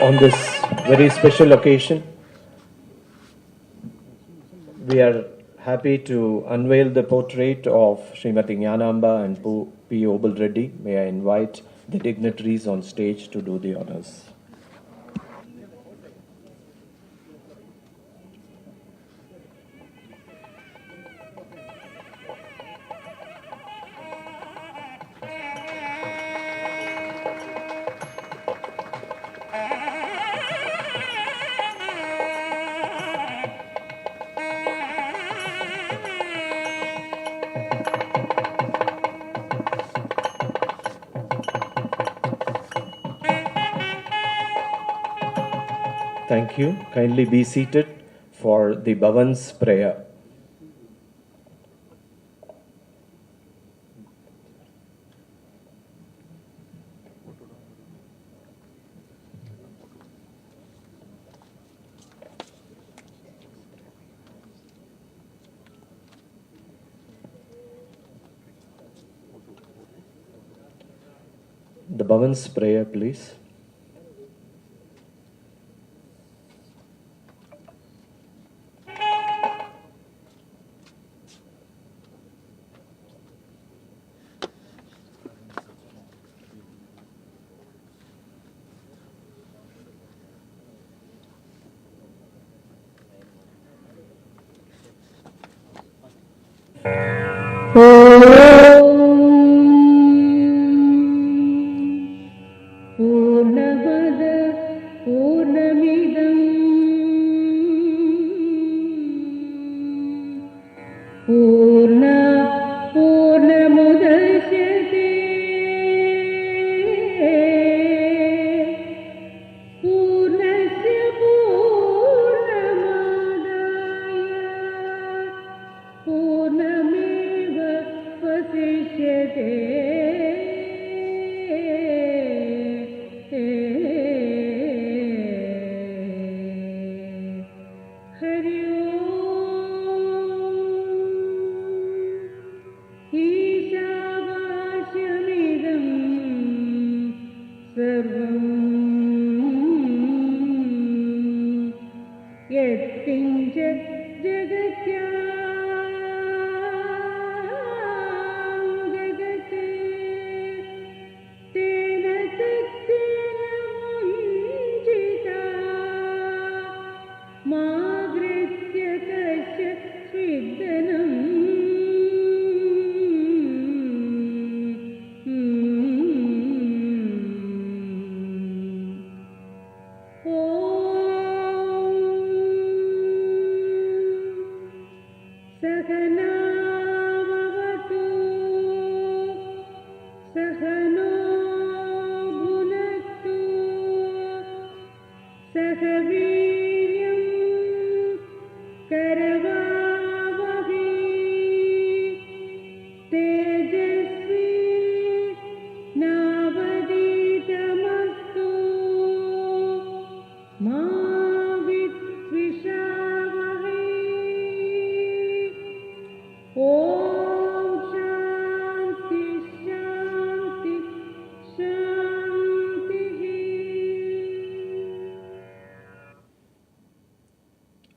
On this very special occasion, we are happy to unveil the portrait of Srimati Jnanamba and P. Obal Reddy. May I invite the dignitaries on stage to do the honors. Thank you. Kindly be seated for the Bhavan's prayer. The Bhavan's prayer, please.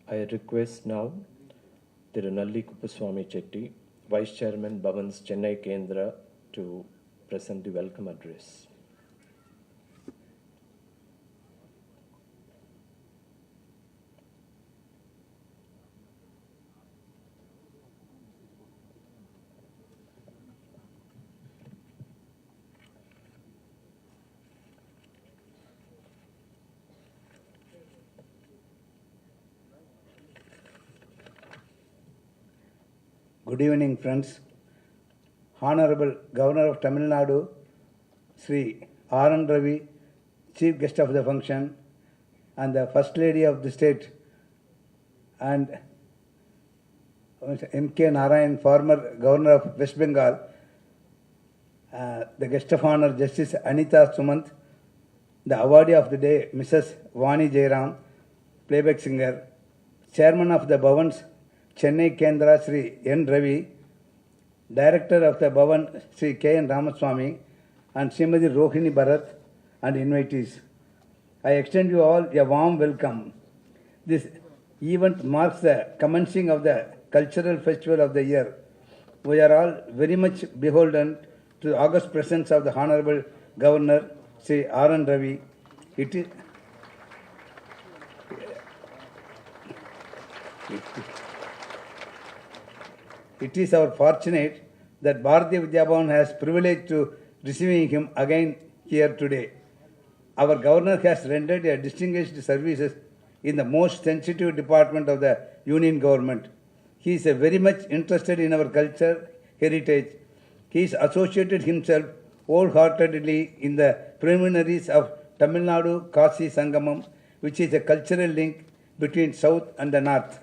I request now Tirunalli Kuppuswamy Chetty, Vice Chairman Bhavan's Chennai Kendra, to present the welcome address. Good evening, friends. Honorable Governor of Tamil Nadu, Sri R.N. Ravi, Chief Guest of the function, and the First Lady of the State, and M.K. Narayan, former Governor of West Bengal, the Guest of Honor, Justice Anita Sumant, the awardee of the day, Mrs. Vani Jairam, playback singer, Chairman of the Bhavan's Chennai Kendra, Sri N. Ravi, Director of the Bhavan, Sri K. N. Ramaswamy, and Srimati Rohini Bharat, and invitees. I extend you all a warm welcome. This event marks the commencing of the cultural festival of the year. We are all very much beholden to the august presence of the Honorable Governor, Sri R.N. Ravi. It is our fortunate that Bharatiya Vidya Bhavan has privilege to receiving him again here today. Our governor has rendered a distinguished services in the most sensitive department of the union government. He is very much interested in our culture, heritage. He has associated himself wholeheartedly in the preliminaries of Tamil Nadu Kasi Sangamam, which is a cultural link between South and the North.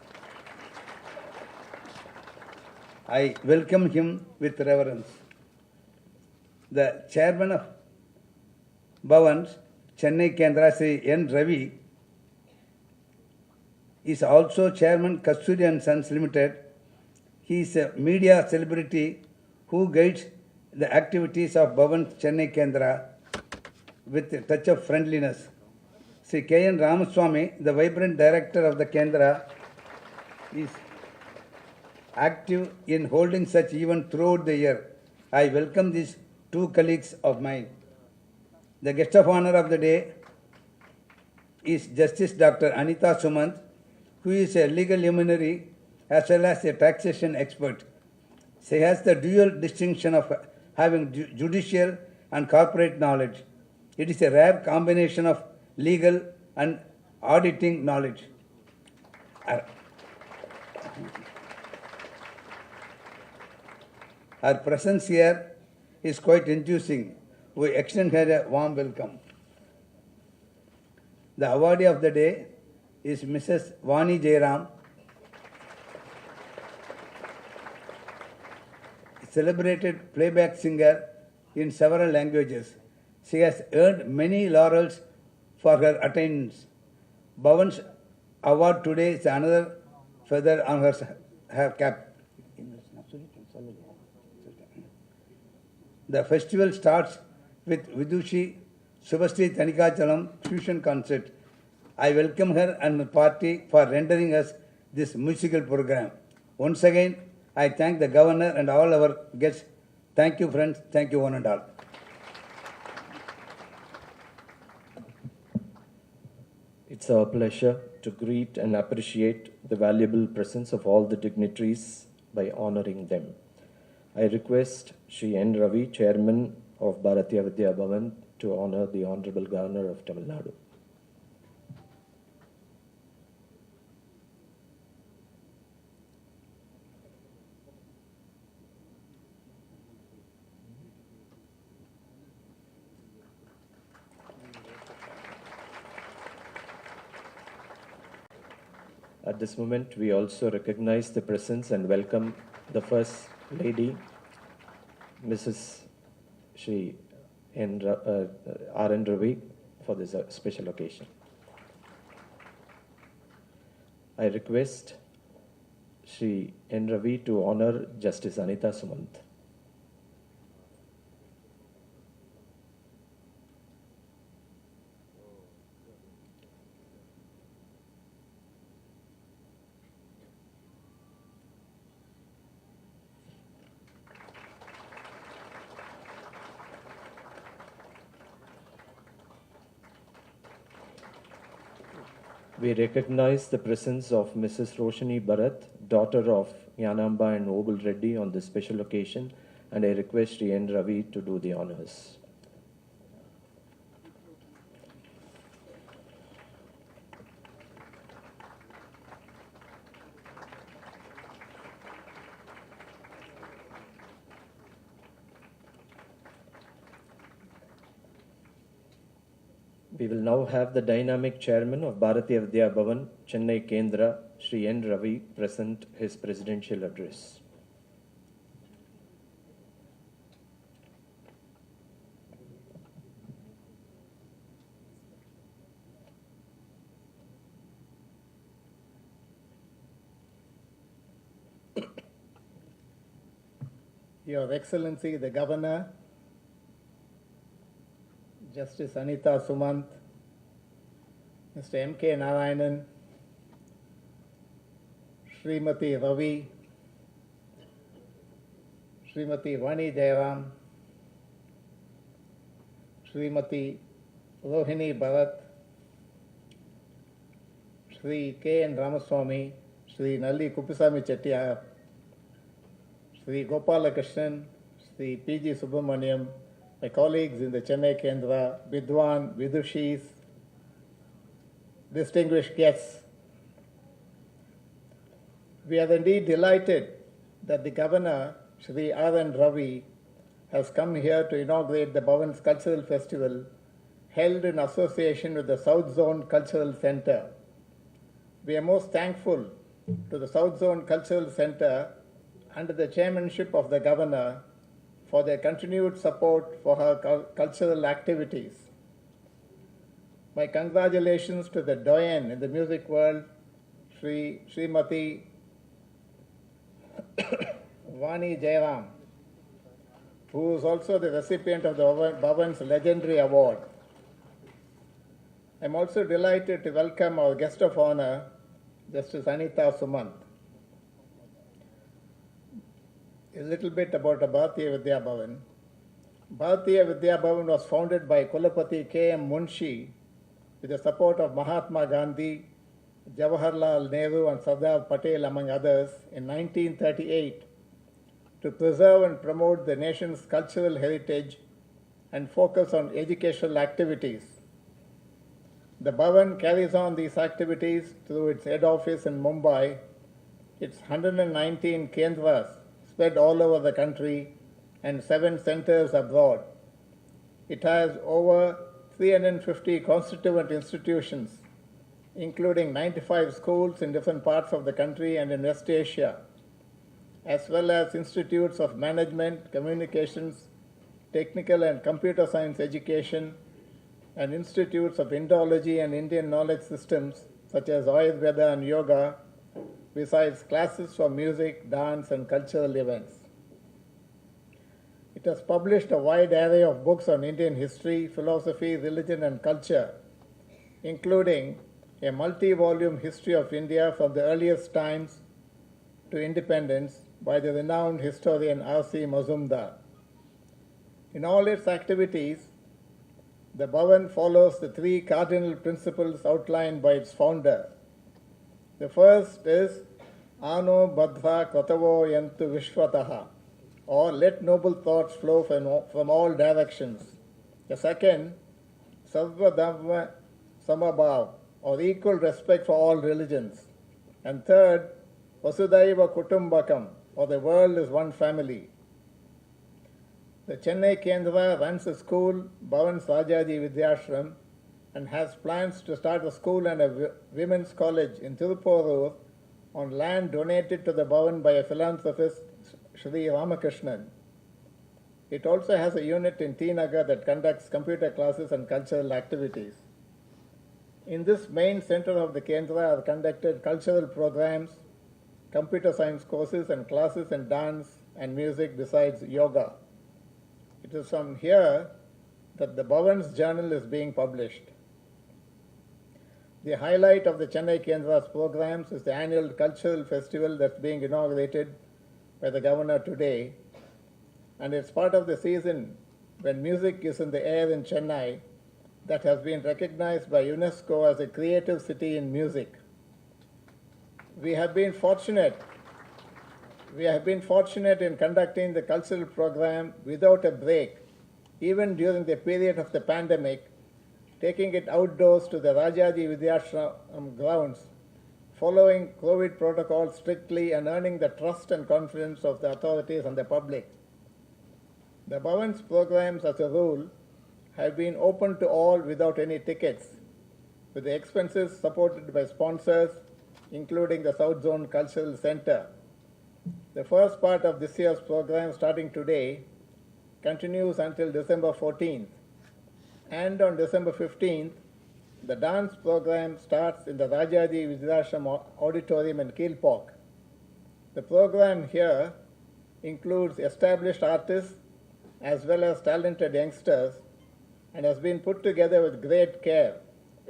I welcome him with reverence. The chairman of Bhavans, Chennai Kendra, Sri N. Ravi, is also chairman Kasturi and Sons Limited. He is a media celebrity who guides the activities of Bhavans Chennai Kendra with a touch of friendliness. Sri K. N. Ramaswamy, the vibrant director of the Kendra, is active in holding such events throughout the year. I welcome these two colleagues of mine. The guest of honor of the day is Justice Dr. Anita Sumant, who is a legal luminary as well as a taxation expert. She has the dual distinction of having judicial and corporate knowledge. It is a rare combination of legal and auditing knowledge. Her presence here is quite enthusing. We extend her a warm welcome. The awardee of the day is Mrs. Vani Jairam, celebrated playback singer in several languages. She has earned many laurels for her attainments. Bhavan's award today is another feather on her cap. The festival starts with Vidushi Subhastri Tanikachalam fusion concert. I welcome her and the party for rendering us this musical program. Once again, I thank the governor and all our guests. Thank you, friends. Thank you, one and all. It's our pleasure to greet and appreciate the valuable presence of all the dignitaries by honoring them. I request Sri N. Ravi, Chairman of Bharatiya Vidya Bhavan, to honor the Honorable Governor of Tamil Nadu. At this moment, we also recognize the presence and welcome the First Lady, Mrs. Shri R.N. Ravi, for this special occasion. I request Shri N. Ravi to honor Justice Anita Sumant. We recognize the presence of Mrs. Roshini Bharat, daughter of Yanamba and Obul Reddy, on this special occasion, and I request Sri N. Ravi to do the honors. We will now have the dynamic chairman of Bharatiya Vidya Bhavan, Chennai Kendra, Sri N. Ravi, present his presidential address. Your Excellency, the Governor, Justice Anita Sumant, Mr. M.K. Narayanan, Srimati Ravi, Srimati Vani Jairam, Srimati Rohini Bharat, Sri K. N. Ramaswamy, Sri Nalli Kupusami Chettiar, Sri Gopalakrishnan, Sri P.G. Subramaniam, my colleagues in the Chennai Kendra, Vidwan, Vidushis, distinguished guests. We are indeed delighted that the Governor, Sri R.N. Ravi, has come here to inaugurate the Bhavan's Cultural Festival held in association with the South Zone Cultural Center. We are most thankful to the South Zone Cultural Center under the chairmanship of the Governor for their continued support for her cultural activities. My congratulations to the doyen in the music world, Srimati Vani Jairam, who is also the recipient of the Bhavan's Legendary Award. I'm also delighted to welcome our guest of honor, Justice Anita Sumant. A little bit about Bharatiya Vidya Bhavan. Bharatiya Vidya Bhavan was founded by Kulapati K.M. Munshi with the support of Mahatma Gandhi, Jawaharlal Nehru and Sardar Patel among others in 1938 to preserve and promote the nation's cultural heritage and focus on educational activities. The Bhavan carries on these activities through its head office in Mumbai, its 119 kendras spread all over the country, and 7 centers abroad. It has over 350 constituent institutions, including 95 schools in different parts of the country and in West Asia, as well as institutes of management, communications, technical and computer science education, and institutes of Indology and Indian knowledge systems such as Ayurveda and yoga, besides classes for music, dance, and cultural events. It has published a wide array of books on Indian history, philosophy, religion, and culture, including a multi-volume history of India from the earliest times to independence by the renowned historian R.C. Mazumdar. In all its activities, the Bhavan follows the 3 cardinal principles outlined by its founder. The first is Ano Badha Kratavo Yantu Vishwataha, or let noble thoughts flow from all directions. The second, Sarva Dhamma Samabhav, or equal respect for all religions. And third, Vasudhaiva Kutumbakam, or the world is one family. The Chennai Kendra runs a school, Bhavan's Rajaji Vidyashram, and has plans to start a school and a women's college in Tirupurur on land donated to the Bhavan by a philanthropist, Sri Ramakrishnan. It also has a unit in T. Nagar that conducts computer classes and cultural activities. In this main center of the Kendra are conducted cultural programs, computer science courses and classes in dance and music besides yoga. It is from here that the Bhavan's journal is being published. The highlight of the Chennai Kendra's programs is the annual cultural festival that's being inaugurated by the Governor today, and it's part of the season when music is in the air in Chennai that has been recognized by UNESCO as a creative city in music. We have been fortunate in conducting the cultural program without a break, even during the period of the pandemic, taking it outdoors to the Rajaji Vidyashram grounds, following COVID protocols strictly and earning the trust and confidence of the authorities and the public. The Bhavan's programs, as a rule, have been open to all without any tickets, with the expenses supported by sponsors, including the South Zone Cultural Center. The first part of this year's program, starting today, continues until December 14th. And on December 15th, the dance program starts in the Rajaji Vidyashram Auditorium in Kilpok. The program here includes established artists as well as talented youngsters and has been put together with great care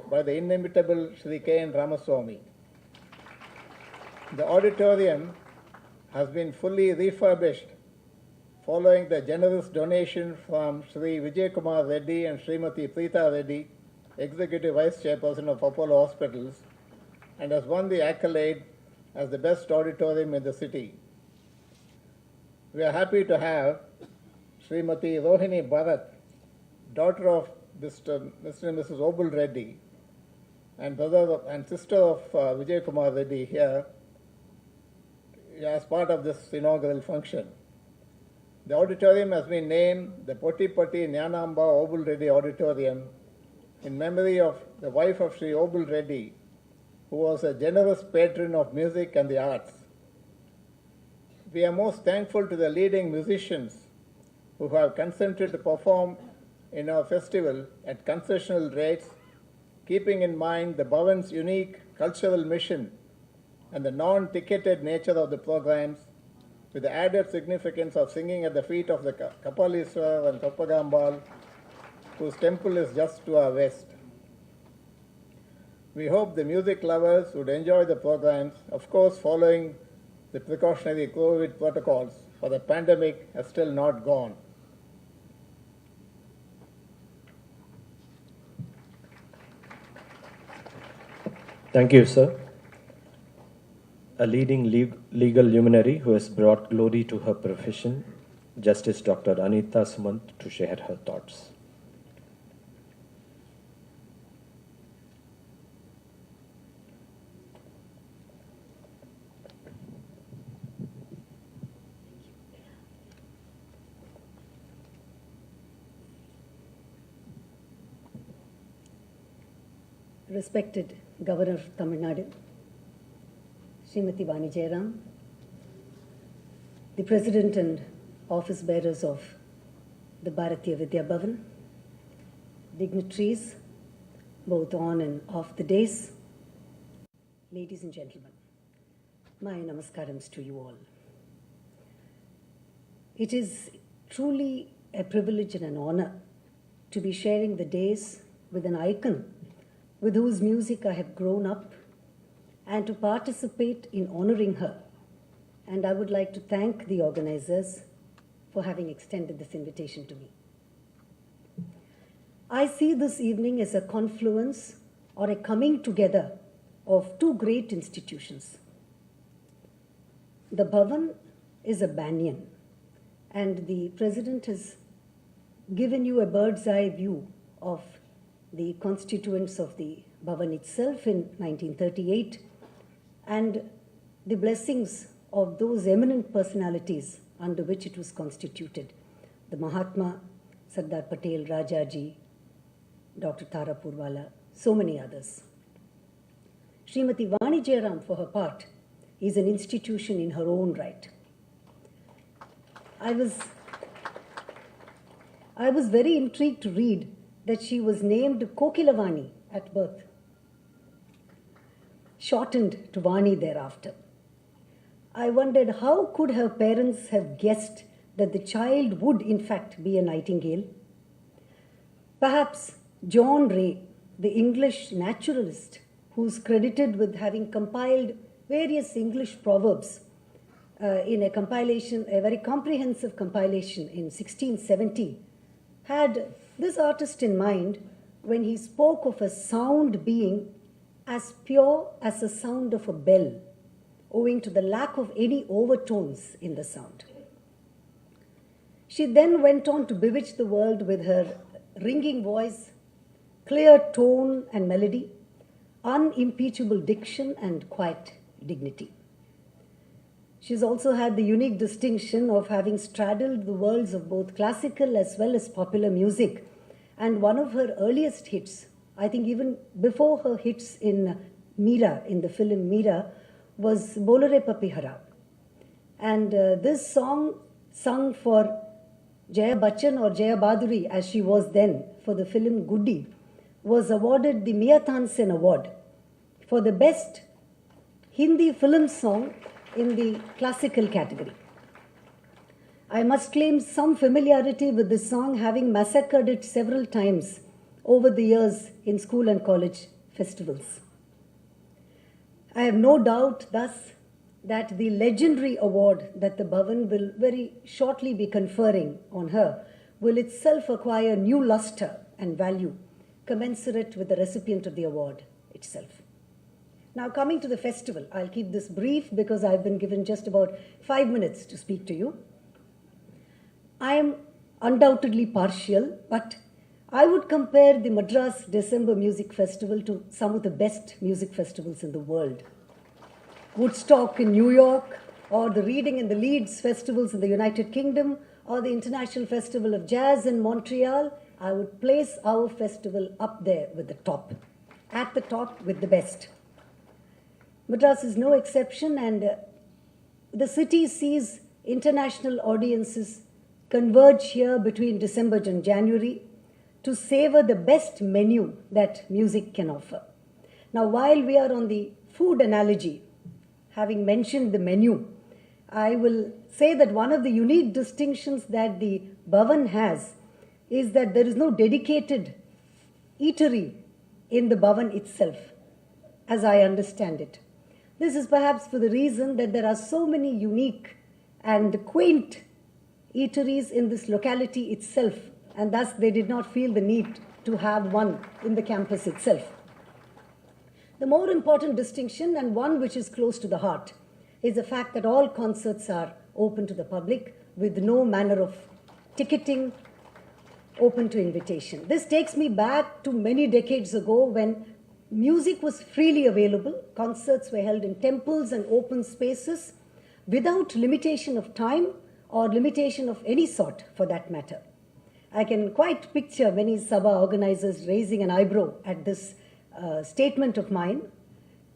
by the inimitable Sri K.N. Ramaswamy. The auditorium has been fully refurbished following the generous donation from Sri Vijay Kumar Reddy and Srimati Preeta Reddy, Executive Vice Chairperson of Apollo Hospitals, and has won the accolade as the best auditorium in the city. We are happy to have Srimati Rohini Bharat, daughter of Mr. and Mrs. Obul Reddy, and brother and sister of Vijay Kumar Reddy here as part of this inaugural function. The auditorium has been named the Pottipatti Jnanamba Obul Reddy Auditorium in memory of the wife of Sri Obul Reddy, who was a generous patron of music and the arts. We are most thankful to the leading musicians who have consented to perform in our festival at concessional rates, keeping in mind the Bhavan's unique cultural mission and the non-ticketed nature of the programs, with the added significance of singing at the feet of the Kapaleswara and Kappagambal, whose temple is just to our west. We hope the music lovers would enjoy the programs, of course following the precautionary COVID protocols, for the pandemic has still not gone. Thank you, sir. A leading legal luminary who has brought glory to her profession, Justice Dr. Anita Sumant, to share her thoughts. Respected Governor of Tamil Nadu, Srimati Vani Jairam, the President and office bearers of the Bharatiya Vidya Bhavan, dignitaries both on and off the days, ladies and gentlemen, my namaskarams to you all. It is truly a privilege and an honor to be sharing the days with an icon with whose music I have grown up, and to participate in honoring her. And I would like to thank the organizers for having extended this invitation to me. I see this evening as a confluence or a coming together of two great institutions. The Bhavan is a banyan, and the President has given you a bird's eye view of the constituents of the Bhavan itself in 1938 and the blessings of those eminent personalities under which it was constituted. The Mahatma, Sardar Patel, Rajaji, Dr. Tara Purwala, so many others. Srimati Vani Jairam, for her part, is an institution in her own right. I was very intrigued to read that she was named Kokilavani at birth, shortened to Vani thereafter. I wondered how could her parents have guessed that the child would in fact be a nightingale. Perhaps John Ray, the English naturalist, who's credited with having compiled various English proverbs in a compilation, a very comprehensive compilation in 1670, had this artist in mind when he spoke of a sound being as pure as the sound of a bell, owing to the lack of any overtones in the sound. She then went on to bewitch the world with her ringing voice, clear tone and melody, unimpeachable diction and quiet dignity. She's also had the unique distinction of having straddled the worlds of both classical as well as popular music. And one of her earliest hits, I think even before her hits in Meera, in the film Meera, was Bolore Papihara. And this song, sung for Jaya Bachchan or Jaya Baduri, as she was then, for the film Guddi, was awarded the Mia Tansen Award for the best Hindi film song in the classical category. I must claim some familiarity with this song, having massacred it several times over the years in school and college festivals. I have no doubt thus that the legendary award that the Bhavan will very shortly be conferring on her will itself acquire new luster and value commensurate with the recipient of the award itself. Now, coming to the festival, I'll keep this brief because I've been given just about 5 minutes to speak to you. I am undoubtedly partial, but I would compare the Madras December Music Festival to some of the best music festivals in the world. Woodstock in New York, or the Reading and the Leeds festivals in the United Kingdom, or the International Festival of Jazz in Montreal, I would place our festival up there with the top, at the top with the best. Madras is no exception, and the city sees international audiences converge here between December and January to savor the best menu that music can offer. Now, while we are on the food analogy, having mentioned the menu, I will say that one of the unique distinctions that the Bhavan has is that there is no dedicated eatery in the Bhavan itself, as I understand it. This is perhaps for the reason that there are so many unique and quaint eateries in this locality itself, and thus they did not feel the need to have one in the campus itself. The more important distinction, and one which is close to the heart, is the fact that all concerts are open to the public with no manner of ticketing, open to invitation. This takes me back to many decades ago when music was freely available. Concerts were held in temples and open spaces without limitation of time or limitation of any sort for that matter. I can quite picture many Sabha organizers raising an eyebrow at this statement of mine,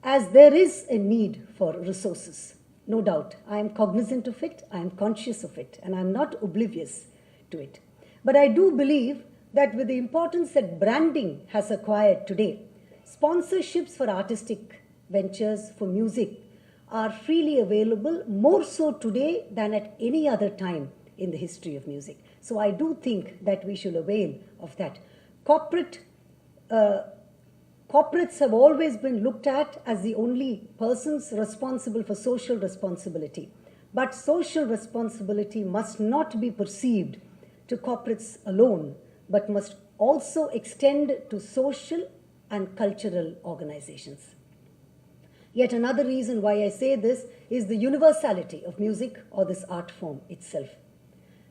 as there is a need for resources. No doubt. I am cognizant of it, I am conscious of it, and I am not oblivious to it. But I do believe that with the importance that branding has acquired today, sponsorships for artistic ventures, for music, are freely available, more so today than at any other time in the history of music. So I do think that we should avail of that. Corporates have always been looked at as the only persons responsible for social responsibility. But social responsibility must not be perceived to corporates alone, but must also extend to social and cultural organizations. Yet another reason why I say this is the universality of music or this art form itself.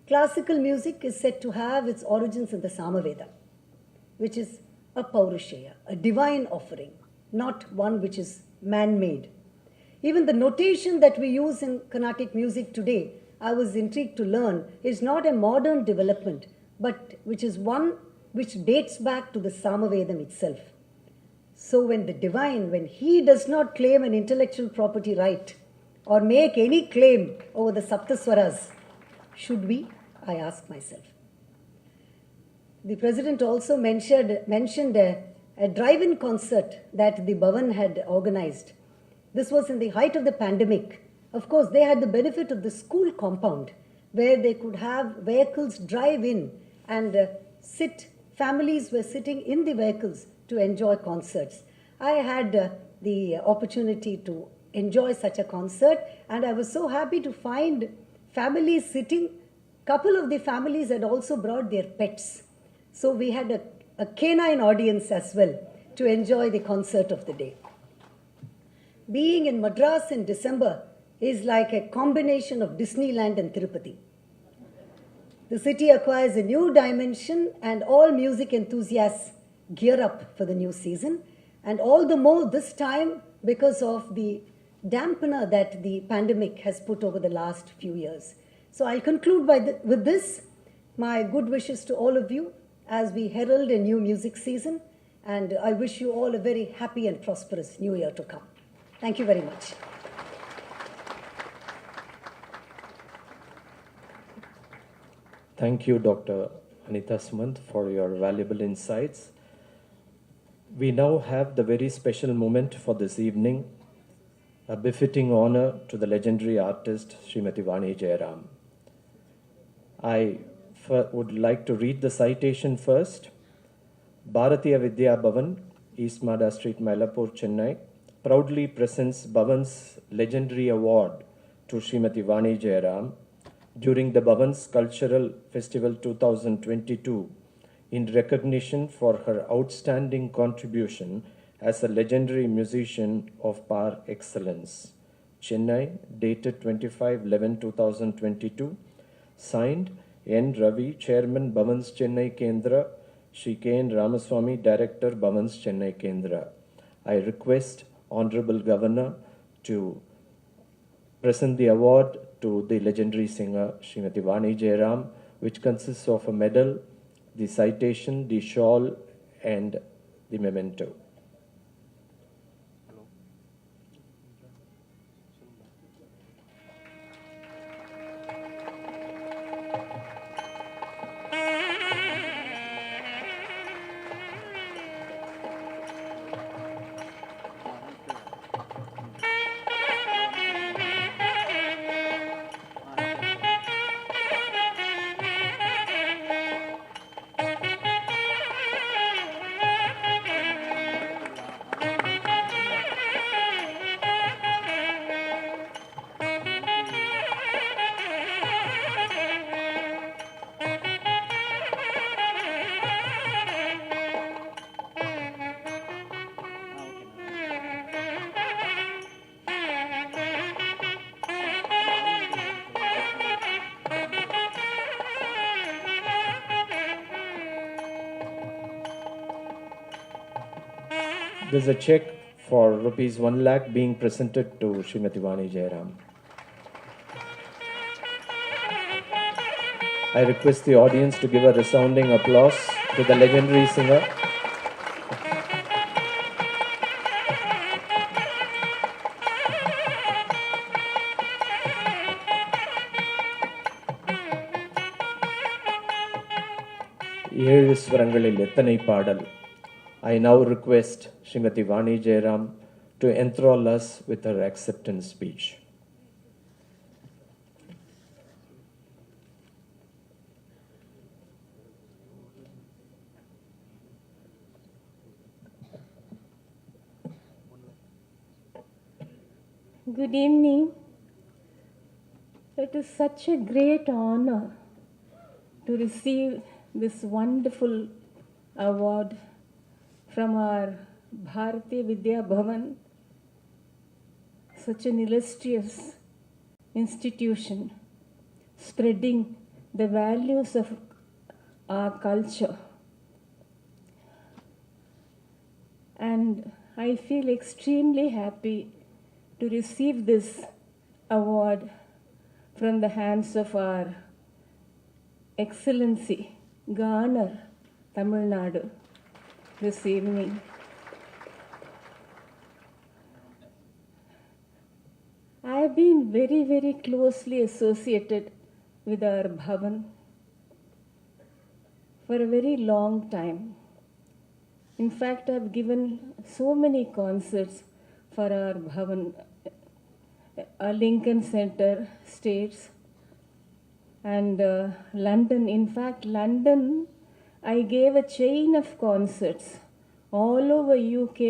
Classical music is said to have its origins in the Samaveda, which is a Paurushaya, a divine offering, not one which is man-made. Even the notation that we use in Carnatic music today, I was intrigued to learn, is not a modern development, but which is one which dates back to the Samavedam itself. So when the divine, when he does not claim an intellectual property right or make any claim over the Saptaswaras, should we? I ask myself. The president also mentioned a drive-in concert that the Bhavan had organized. This was in the height of the pandemic. Of course, they had the benefit of the school compound where they could have vehicles drive in and families were sitting in the vehicles to enjoy concerts. I had the opportunity to enjoy such a concert, and I was so happy to find families sitting. Couple of the families had also brought their pets. So we had a canine audience as well to enjoy the concert of the day. Being in Madras in December is like a combination of Disneyland and Tirupati. The city acquires a new dimension, and all music enthusiasts gear up for the new season, and all the more this time because of the dampener that the pandemic has put over the last few years. So I'll conclude with this, my good wishes to all of you as we herald a new music season, and I wish you all a very happy and prosperous new year to come. Thank you very much. Thank you, Dr. Anita Sumant, for your valuable insights. We now have the very special moment for this evening, a befitting honor to the legendary artist Srimati Vani Jairam. I would like to read the citation first. Bharatiya Vidya Bhavan, East Mada Street, Mylapore, Chennai, proudly presents Bhavan's legendary award to Srimati Vani Jayaram during the Bhavan's Cultural Festival 2022 in recognition for her outstanding contribution as a legendary musician of par excellence. Chennai, dated 25/11/2022, signed N. Ravi, Chairman Bhavan's Chennai Kendra, Shri K. N. Ramaswamy, Director Bhavan's Chennai Kendra. I request Honorable Governor to present the award to the legendary singer Srimati Vani Jayaram, which consists of a medal, the citation, the shawl, and the memento. There's a check for rupees 1 lakh being presented to Srimati Vani Jayaram. I request the audience to give a resounding applause to the legendary singer. ஏழு ஸ்வரங்களில் எத்தனை பாடல். I now request Srimati Vani Jayaram to enthrall us with her acceptance speech. Good evening. It is such a great honor to receive this wonderful award from our Bharatiya Vidya Bhavan, such an illustrious institution spreading the values of our culture. And I feel extremely happy to receive this award from the hands of our Excellency, Governor, Tamil Nadu, this evening. I have been very, very closely associated with our Bhavan for a very long time. In fact, I have given so many concerts for our Bhavan, Lincoln Center, States, and London. In fact, London, I gave a chain of concerts all over UK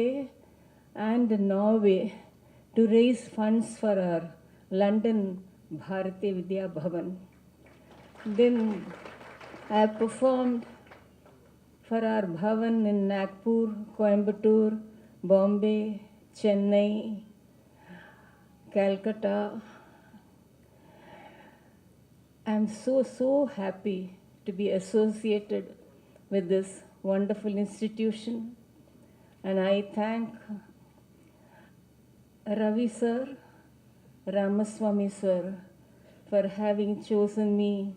and Norway to raise funds for our London Bharatiya Vidya Bhavan. Then I have performed for our Bhavan in Nagpur, Coimbatore, Bombay, Chennai, Calcutta. I am so happy to be associated with this wonderful institution, and I thank Ravi sir, Ramaswamy sir, for having chosen me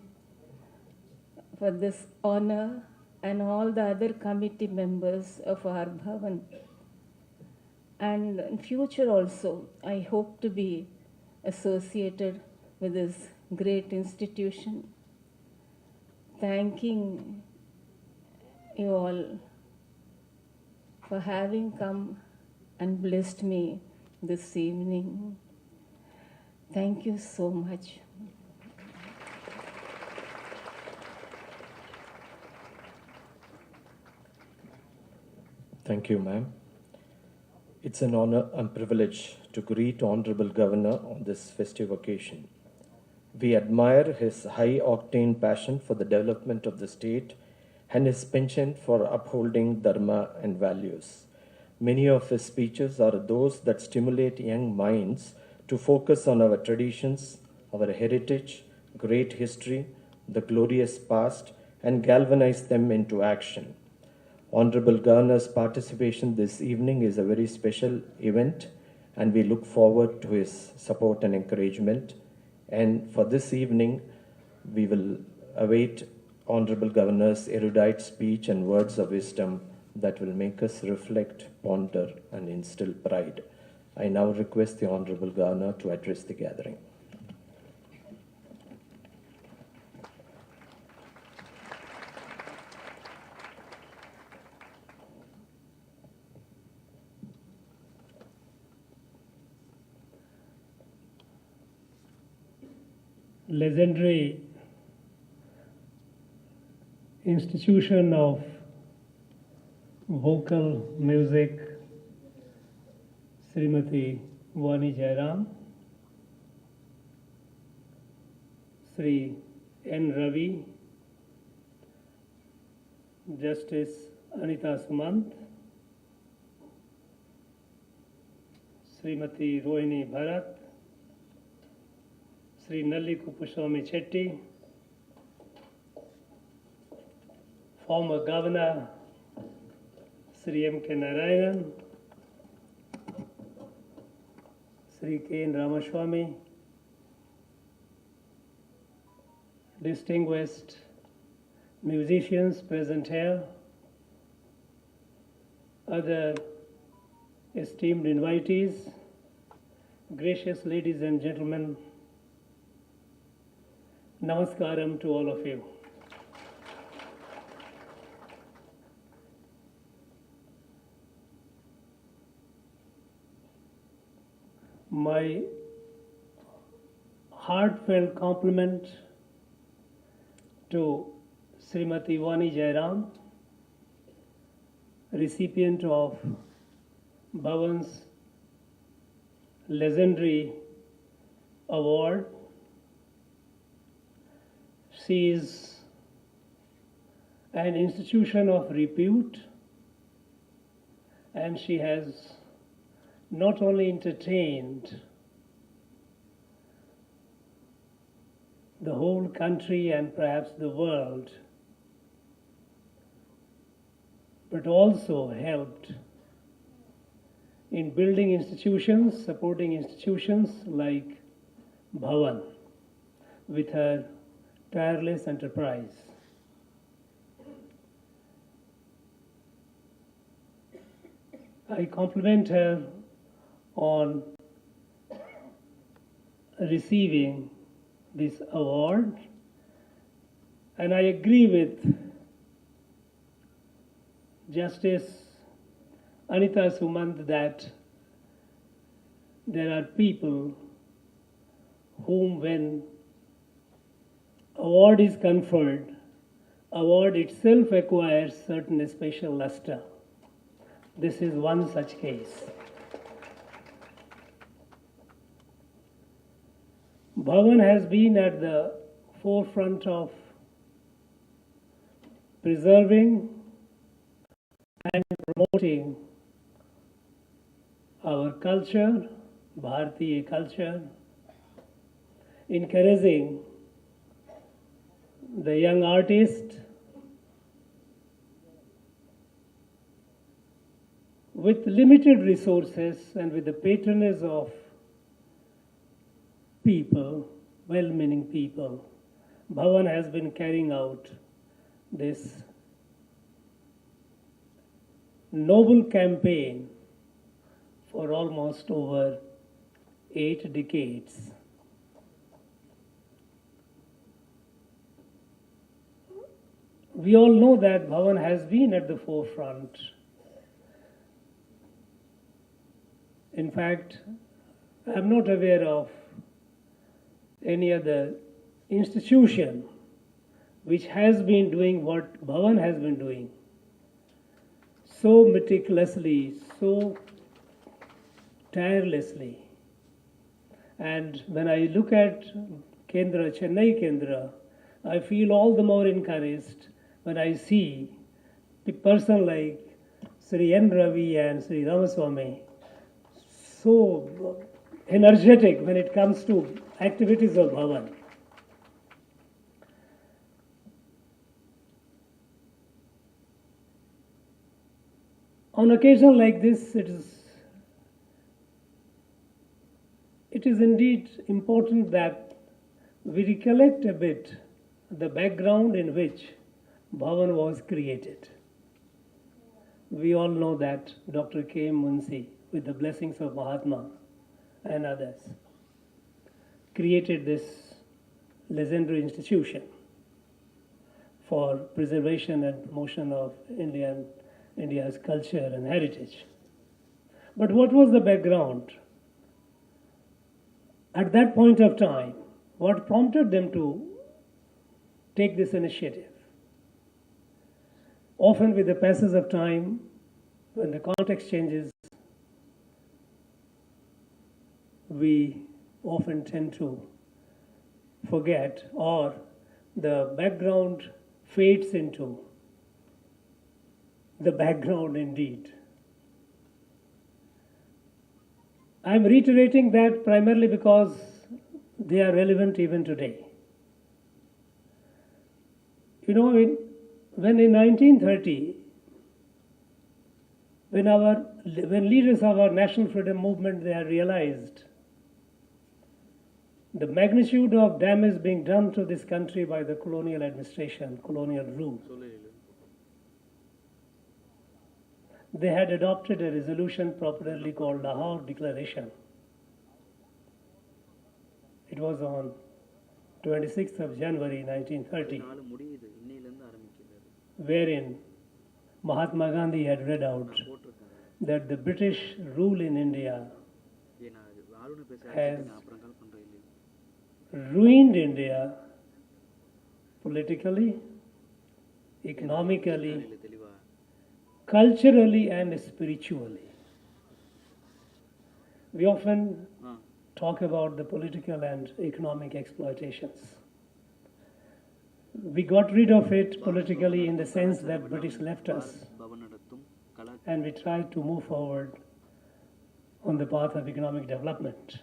for this honor, and all the other committee members of our Bhavan. And in future also, I hope to be associated with this great institution. Thanking you all for having come and blessed me this evening. Thank you so much. Thank you, ma'am. It's an honor and privilege to greet Honorable Governor on this festive occasion. We admire his high-octane passion for the development of the state and his penchant for upholding dharma and values. Many of his speeches are those that stimulate young minds to focus on our traditions, our heritage, great history, the glorious past, and galvanize them into action. Honorable Governor's participation this evening is a very special event, and we look forward to his support and encouragement. And for this evening, we will await Honorable Governor's erudite speech and words of wisdom that will make us reflect, ponder, and instill pride. I now request the Honorable Governor to address the gathering. Legendary institution of vocal music, Srimati Vani Jairam, Sri N. Ravi, Justice Anita Sumant, Srimati Rohini Bharat, Sri Nalli Kupuswamy Chetty, former Governor Sri M. K. Narayanan, Sri K. N. Ramaswamy, distinguished musicians present here, other esteemed invitees, gracious ladies and gentlemen, Namaskaram to all of you. My heartfelt compliment to Srimati Vani Jairam, recipient of Bhavan's legendary award. She is an institution of repute, and she has not only entertained the whole country and perhaps the world, but also helped in building institutions, supporting institutions like Bhavan with her tireless enterprise. I compliment her on receiving this award, and I agree with Justice Anita Sumant that there are people whom, when award is conferred, award itself acquires certain special luster. This is one such case. Bhavan has been at the forefront of preserving and promoting our culture, Bharatiya culture, encouraging the young artist with limited resources and with the patronage of people, well-meaning people. Bhavan has been carrying out this noble campaign for almost over 8 decades. We all know that Bhavan has been at the forefront. In fact, I am not aware of any other institution which has been doing what Bhavan has been doing so meticulously, so tirelessly. And when I look at Kendra, Chennai Kendra, I feel all the more encouraged when I see a person like Sri N. Ravi and Sri Ramaswamy so energetic when it comes to activities of Bhavan. On occasion like this, it is indeed important that we recollect a bit the background in which Bhavan was created. We all know that Dr. K. M. Munshi, with the blessings of Mahatma and others, created this legendary institution for preservation and promotion of India's culture and heritage. But what was the background? At that point of time, what prompted them to take this initiative? Often with the passage of time, when the context changes, we often tend to forget, or the background fades into the background indeed. I'm reiterating that primarily because they are relevant even today. You know, when in 1930, when leaders of our national freedom movement, they had realized the magnitude of damage being done to this country by the colonial administration, colonial rule, they had adopted a resolution popularly called Lahore Declaration. It was on 26th of January 1930, wherein Mahatma Gandhi had read out that the British rule in India has ruined India politically, economically, culturally and spiritually. We often talk about the political and economic exploitations. We got rid of it politically in the sense that British left us, and we tried to move forward on the path of economic development.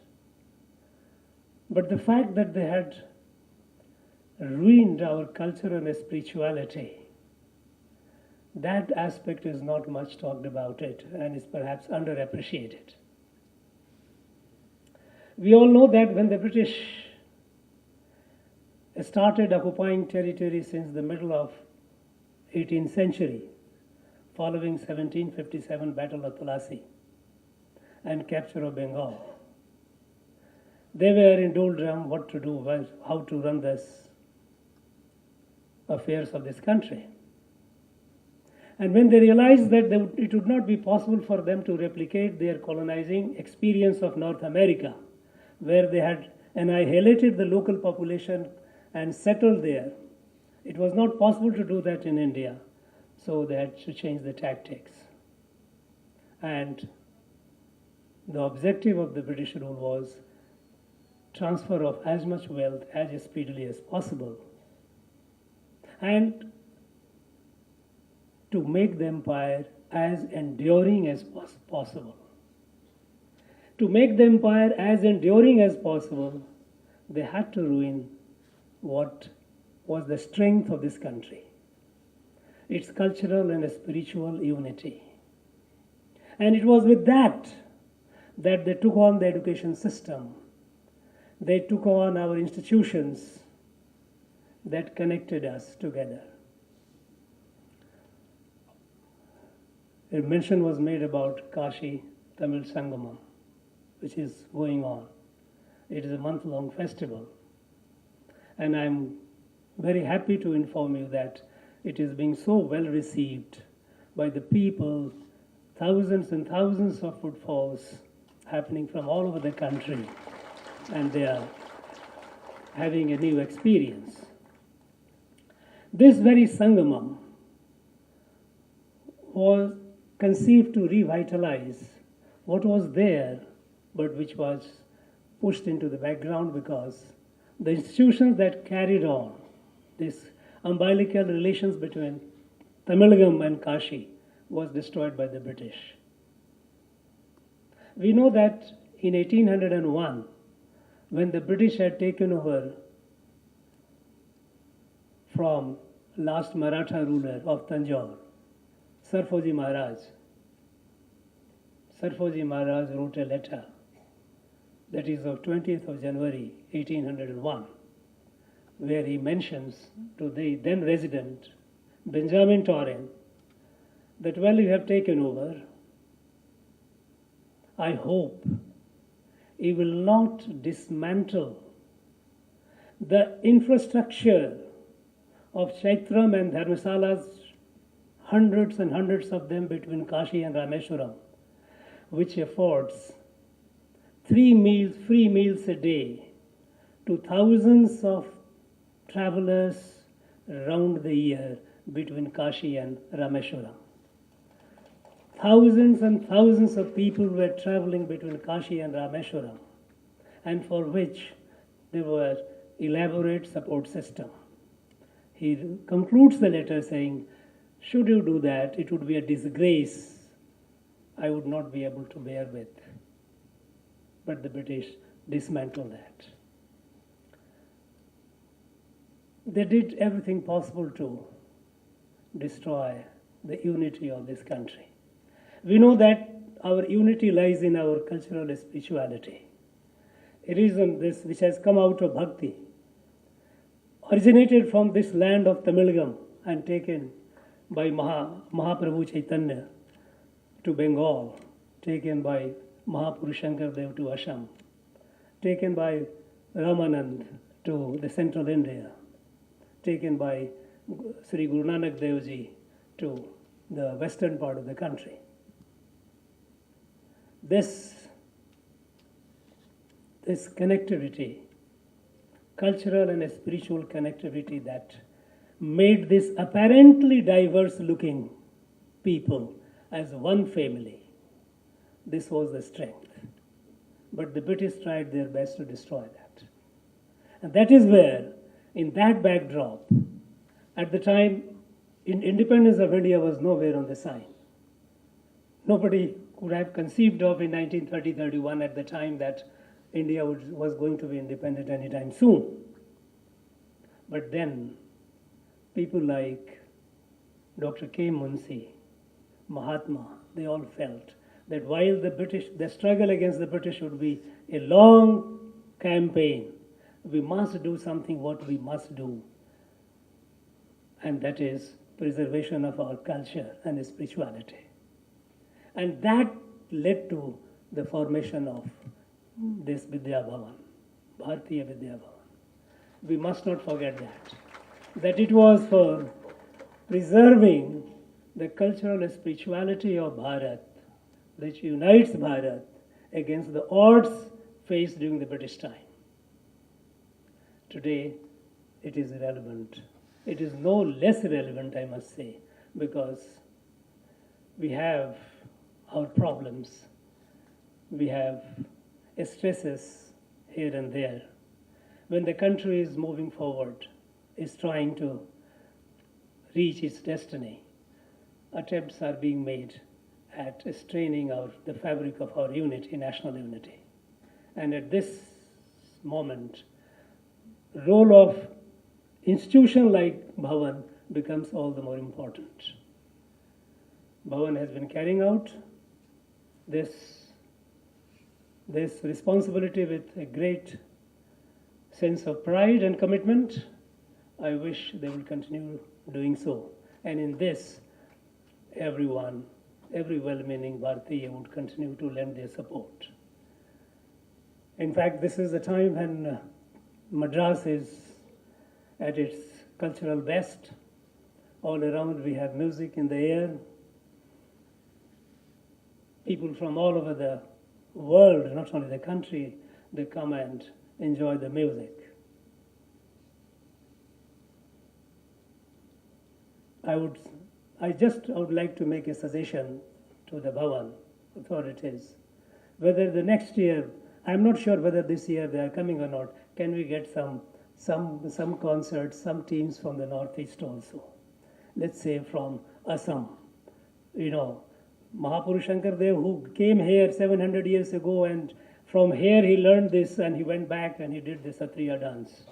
But the fact that they had ruined our culture and spirituality, that aspect is not much talked about it and is perhaps underappreciated. We all know that when the British started occupying territory since the middle of 18th century, following 1757 Battle of Plassey and capture of Bengal, they were in doldrum what to do, how to run this affairs of this country. And when they realized that it would not be possible for them to replicate their colonizing experience of North America, where they had annihilated the local population and settled there, it was not possible to do that in India. So they had to change the tactics. And the objective of the British rule was transfer of as much wealth as speedily as possible, and to make the empire as enduring as possible. To make the empire as enduring as possible, they had to ruin what was the strength of this country, its cultural and spiritual unity. And it was with that they took on the education system. They took on our institutions that connected us together. A mention was made about Kashi Tamil Sangamam, which is going on. It is a month-long festival. And I'm very happy to inform you that it is being so well received by the people, thousands and thousands of footfalls happening from all over the country, and they are having a new experience. This very Sangamam was conceived to revitalize what was there but which was pushed into the background because the institutions that carried on this umbilical relations between Tamilagam and Kashi was destroyed by the British. We know that in 1801, when the British had taken over from last Maratha ruler of Tanjore, Sarfoji Maharaj wrote a letter that is of 20th of January 1801, where he mentions to the then resident Benjamin Torren that, well, you have taken over. I hope you will not dismantle the infrastructure of Chaitram and Dharmasalas, hundreds and hundreds of them between Kashi and Rameshwaram, which affords free meals a day to thousands of travelers round the year between Kashi and Rameshwaram. Thousands and thousands of people were traveling between Kashi and Rameshwaram, and for which there were elaborate support system. He concludes the letter saying, should you do that, it would be a disgrace I would not be able to bear with. But the British dismantled that. They did everything possible to destroy the unity of this country. We know that our unity lies in our cultural spirituality. It is on this which has come out of bhakti, originated from this land of Tamilagam and taken by Mahaprabhu Chaitanya to Bengal, taken by Mahapurush Shankar Dev to Assam, taken by Ramanand to the central India, taken by Sri Guru Nanak Dev Ji to the western part of the country. This connectivity, cultural and spiritual connectivity that made this apparently diverse looking people as one family, this was the strength. But the British tried their best to destroy that. And that is where, in that backdrop, at the time, independence of India was nowhere on the sign. Nobody could have conceived of in 1930-31 at the time that India was going to be independent anytime soon. But then, people like Dr. K. Munshi, Mahatma, they all felt that while the struggle against the British would be a long campaign, we must do something what we must do, and that is preservation of our culture and spirituality. And that led to the formation of this Vidya Bhavan, Bharatiya Vidya Bhavan. We must not forget that it was for preserving the cultural and spirituality of Bharat which unites Bharat against the odds faced during the British time. Today, it is irrelevant. It is no less relevant, I must say, because we have our problems. We have stresses here and there. When the country is moving forward, is trying to reach its destiny, attempts are being made at straining the fabric of our unity, national unity. And at this moment, role of institution like Bhavan becomes all the more important. Bhavan has been carrying out this responsibility with a great sense of pride and commitment. I wish they will continue doing so. And in this, every well-meaning Bharatiya would continue to lend their support. In fact, this is the time when Madras is at its cultural best. All around we have music in the air. People from all over the world, not only the country, they come and enjoy the music. I would like to make a suggestion to the Bhavan authorities whether the next year, I'm not sure whether this year they are coming or not, can we get some concerts, some teams from the Northeast also? Let's say from Assam. You know, Mahapurush Shankar Dev, who came here 700 years ago, and from here he learned this and he went back and he did the Satriya dance.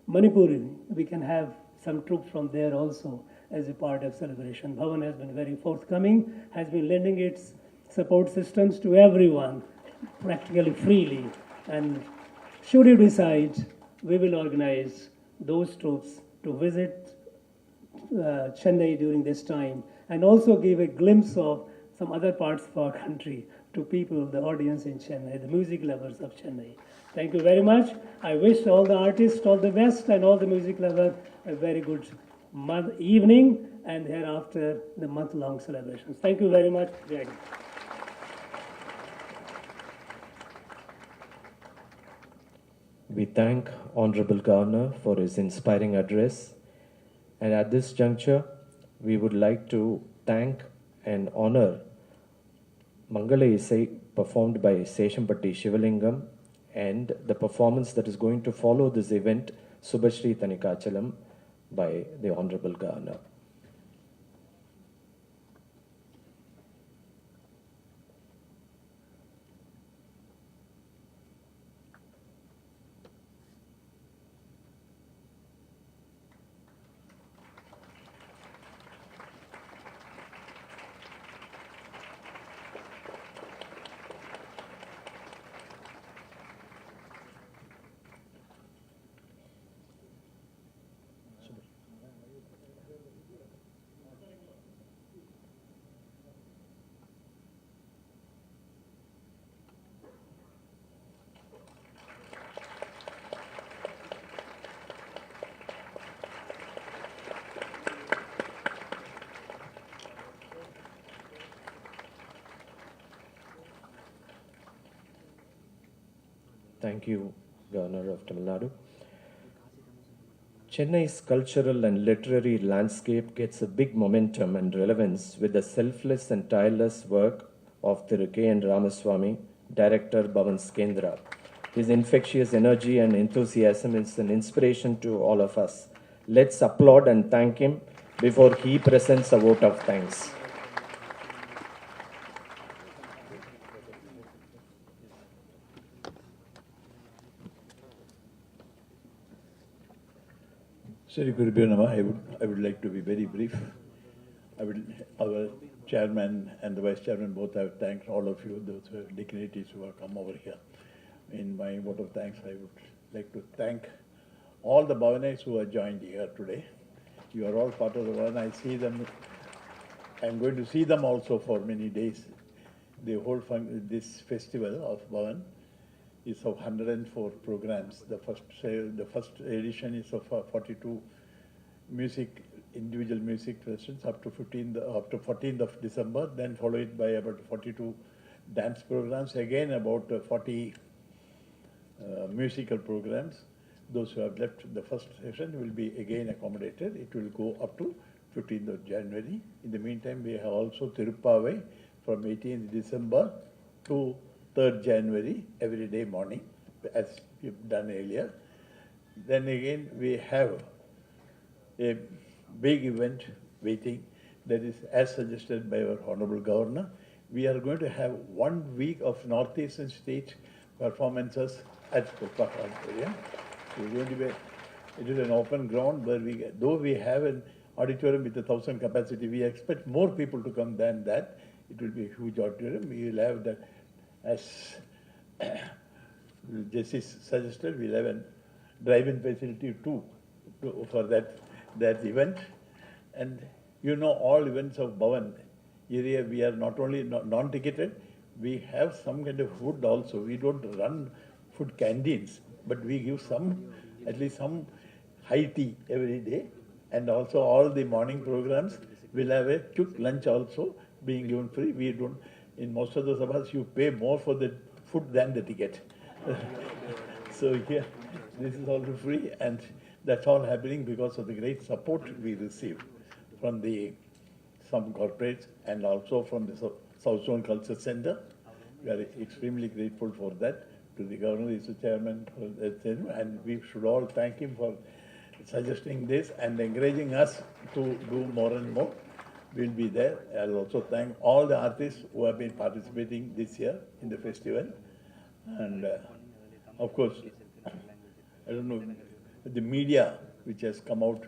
Manipur, we can have some troops from there also as a part of celebration. Bhavan has been very forthcoming, has been lending its support systems to everyone practically freely. And should you decide, we will organize those troops to visit Chennai during this time and also give a glimpse of some other parts of our country to people, the audience in Chennai, the music lovers of Chennai. Thank you very much. I wish all the artists all the best and all the music lovers a very good evening and thereafter the month-long celebrations. Thank you very much. Jai. We thank Honorable Governor for his inspiring address. And at this juncture, we would like to thank and honor Mangala Isai performed by Seshampatti Shivalingam and the performance that is going to follow this event, Subhashri Thanikachalam, by the Honorable Governor. Thank you, Governor of Tamil Nadu. Chennai's cultural and literary landscape gets a big momentum and relevance with the selfless and tireless work of Thiru K.N. Ramaswamy, Director Bhavan Kendra. His infectious energy and enthusiasm is an inspiration to all of us. Let's applaud and thank him before he presents a vote of thanks. Sri Gurubhyo Namah, I would like to be very brief. Our chairman and the vice chairman both have thanked all of you, those dignitaries who have come over here. In my vote of thanks, I would like to thank all the Bhavanites who are joined here today. You are all part of the one. I see them. I'm going to see them also for many days. The whole this festival of Bhavan is of 104 programs. The first edition is of 42 individual music sessions up to 14th of December, then followed by about 42 dance programs, again about 40 musical programs. Those who have left the first session will be again accommodated. It will go up to 15th of January. In the meantime, we have also Tirupavai from 18th December to 3rd January, every day morning, as we've done earlier. Then again, we have a big event waiting that is as suggested by our Honorable Governor. We are going to have 1 week of Northeastern state performances at Kolkata area. It is an open ground where though we have an auditorium with 1,000 capacity, we expect more people to come than that. It will be a huge auditorium. We will have that, as Justice suggested, we'll have a drive-in facility too for that event. And you know, all events of Bhavan area, we are not only non-ticketed, we have some kind of food also. We don't run food canteens, but we give at least some high tea every day. And also all the morning programs will have a quick lunch also being given free. We don't, in most of the sabhas, you pay more for the food than the ticket. So here, this is also free, and that's all happening because of the great support we receive from some corporates and also from the South Zone Culture Center. We are extremely grateful for that. To the governor, is the chairman, and we should all thank him for suggesting this and encouraging us to do more and more. We'll be there. I'll also thank all the artists who have been participating this year in the festival. And of course, I don't know, the media which has come out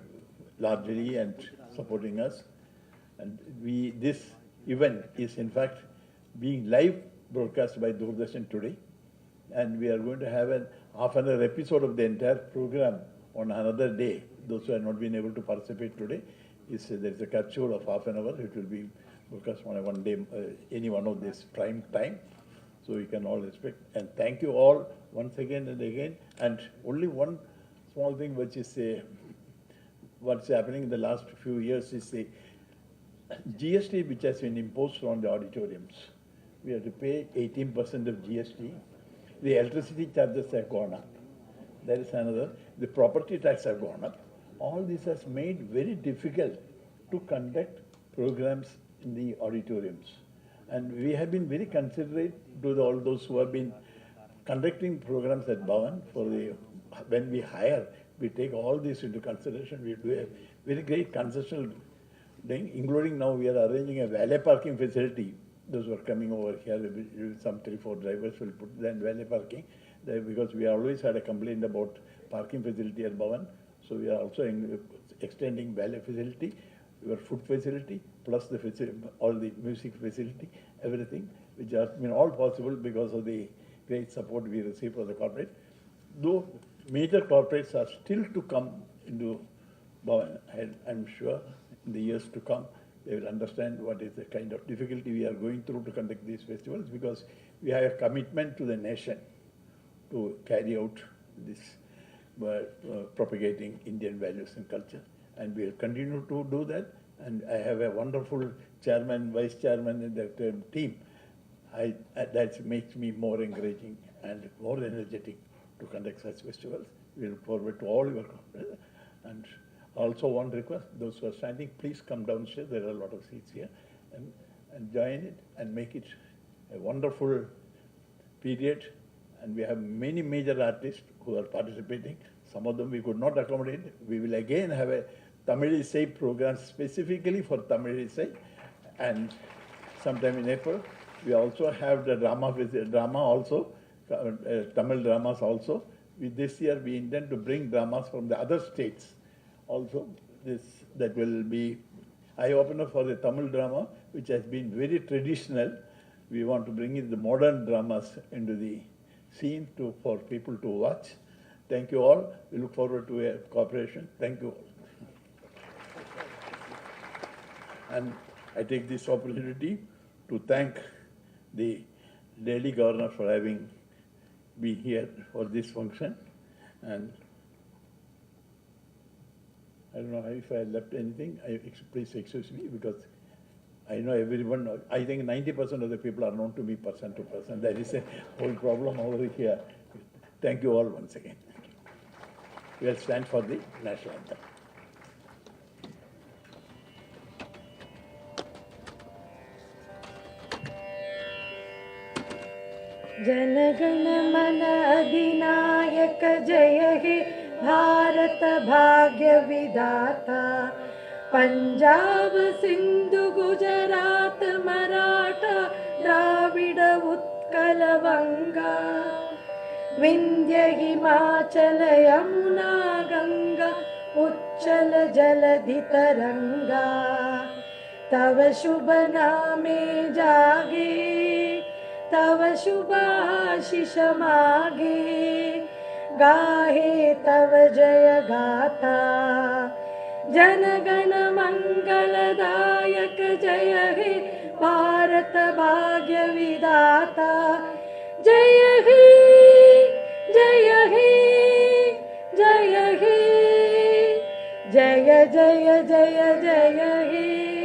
largely and supporting us. And this event is in fact being live broadcast by Doordarshan today. And we are going to have a half-an-hour episode of the entire program on another day. Those who have not been able to participate today, there is a capsule of half an hour. It will be broadcast on a one day, any one of this prime time. So you can all respect. And thank you all once again and again. And only one small thing which is what's happening in the last few years is the GST which has been imposed on the auditoriums. We have to pay 18% of GST. The electricity charges have gone up. There is another. The property tax have gone up. All this has made very difficult to conduct programs in the auditoriums. And we have been very considerate to all those who have been conducting programs at Bhavan. When we hire, we take all this into consideration. We do a very great concessional thing, including now we are arranging a valet parking facility. Those who are coming over here, some 3-4 drivers will put them valet parking there, because we always had a complaint about parking facility at Bhavan. So we are also extending valet facility, your food facility, plus the facility, all the music facility, everything, which has been all possible because of the great support we receive from the corporate. Though major corporates are still to come into Bhavan, I'm sure in the years to come, they will understand what is the kind of difficulty we are going through to conduct these festivals, because we have a commitment to the nation to carry out this propagating Indian values and culture. And we will continue to do that. And I have a wonderful chairman, vice chairman in that team. That makes me more encouraging and more energetic to conduct such festivals. We look forward to all your comments. And also one request, those who are standing, please come downstairs. There are a lot of seats here. And join it and make it a wonderful period. And we have many major artists who are participating. Some of them we could not accommodate. We will again have a Tamil Isai program specifically for Tamil Isai. And sometime in April, we also have the drama also, Tamil dramas also. This year we intend to bring dramas from the other states also. That will be eye-opener for the Tamil drama, which has been very traditional. We want to bring in the modern dramas into the scene for people to watch. Thank you all. We look forward to a cooperation. Thank you all. And I take this opportunity to thank the Delhi Governor for having been here for this function. And I don't know if I left anything. Please excuse me, because I know everyone. I think 90% of the people are known to me person to person. That is a whole problem over here. Thank you all once again. We will stand for the national anthem. जनगण मन अधिनायक जय हे भारत भाग्य विधाता पंजाब सिंधु गुजरात मराठा द्राविड उत्कल वंगा विंध्य हिमाचल यमुना गंगा उच्चल जलधि तरंगा तव शुभ नामे जागे तव शुभाशिष मागे गाहे तव जय गाथा जनगण मंगलदायक जय हे भारत भाग्य विधाता जय हे जय हे जय हे जय जय जय जय हे